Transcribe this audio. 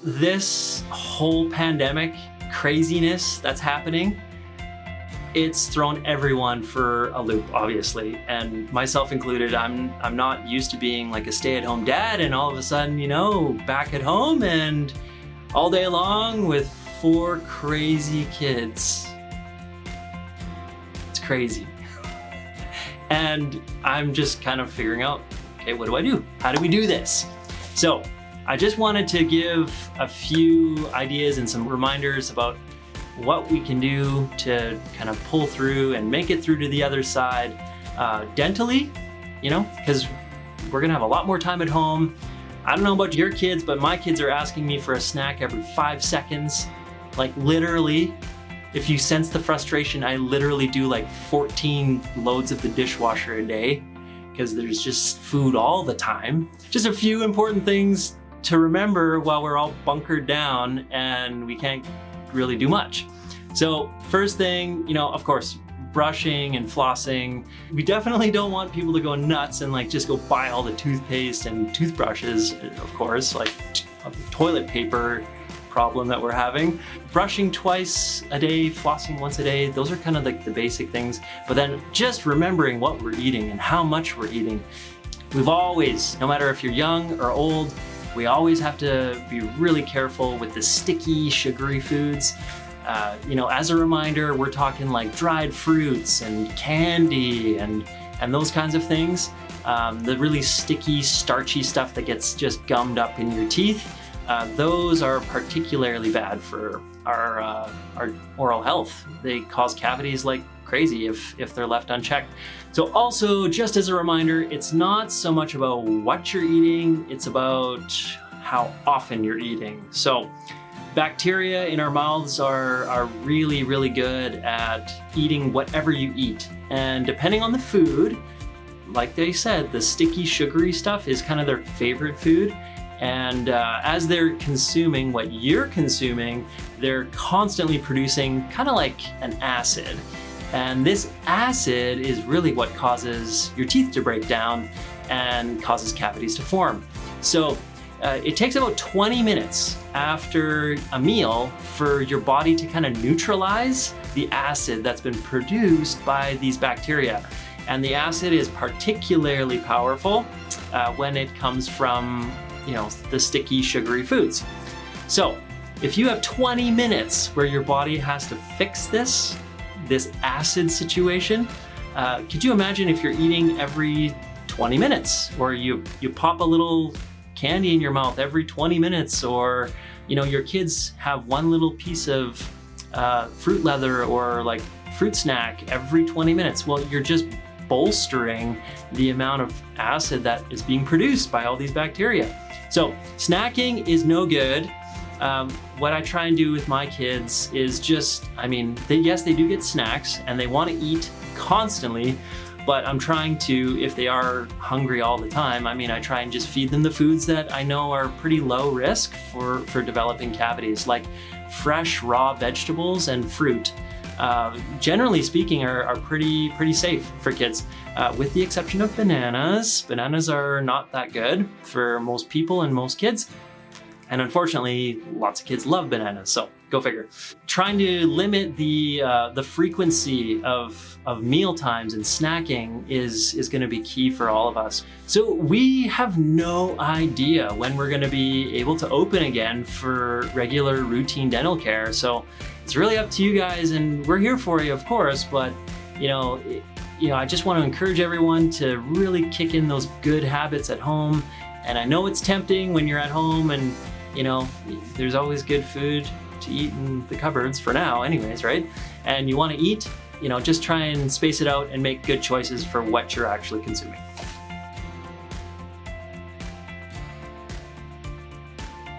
this whole pandemic craziness that's happening, it's thrown everyone for a loop, obviously, and myself included. I'm not used to being like a stay-at-home dad, and all of a sudden, back at home and all day long with 4 crazy kids. It's crazy. And I'm just kind of figuring out, okay, what do I do? How do we do this? So I just wanted to give a few ideas and some reminders about what we can do to kind of pull through and make it through to the other side dentally, because we're gonna have a lot more time at home. I don't know about your kids, but my kids are asking me for a snack every 5 seconds. Like literally, if you sense the frustration, I literally do like 14 loads of the dishwasher a day because there's just food all the time. Just a few important things to remember while we're all bunkered down and we can't really do much. So first thing, of course, brushing and flossing. We definitely don't want people to go nuts and like just go buy all the toothpaste and toothbrushes, of course, like toilet paper problem that we're having. Brushing twice a day, flossing once a day, those are kind of like the basic things. But then just remembering what we're eating and how much we're eating. We've always, no matter if you're young or old, we always have to be really careful with the sticky, sugary foods. As a reminder, we're talking like dried fruits and candy and those kinds of things. The really sticky, starchy stuff that gets just gummed up in your teeth, those are particularly bad for our oral health. They cause cavities like crazy if they're left unchecked. So also, just as a reminder, it's not so much about what you're eating, it's about how often you're eating. So bacteria in our mouths are really, really good at eating whatever you eat. And depending on the food, like they said, the sticky, sugary stuff is kind of their favorite food. And as they're consuming what you're consuming, they're constantly producing kind of like an acid. And this acid is really what causes your teeth to break down and causes cavities to form. So it takes about 20 minutes after a meal for your body to kind of neutralize the acid that's been produced by these bacteria. And the acid is particularly powerful when it comes from the sticky, sugary foods. So if you have 20 minutes where your body has to fix this acid situation, could you imagine if you're eating every 20 minutes, or you pop a little candy in your mouth every 20 minutes, or your kids have one little piece of fruit leather or like fruit snack every 20 minutes? Well, you're just bolstering the amount of acid that is being produced by all these bacteria. So snacking is no good. What I try and do with my kids is just, yes, they do get snacks and they want to eat constantly, but I'm trying to, if they are hungry all the time, I try and just feed them the foods that I know are pretty low risk for developing cavities, like fresh raw vegetables and fruit. Generally speaking, are pretty safe for kids, with the exception of bananas. Bananas are not that good for most people and most kids. And unfortunately, lots of kids love bananas, so go figure. Trying to limit the frequency of meal times and snacking is gonna be key for all of us. So we have no idea when we're gonna be able to open again for regular routine dental care. So it's really up to you guys, and we're here for you, of course, but I just want to encourage everyone to really kick in those good habits at home. And I know it's tempting when you're at home and there's always good food to eat in the cupboards for now anyways, right? And you want to eat, just try and space it out and make good choices for what you're actually consuming.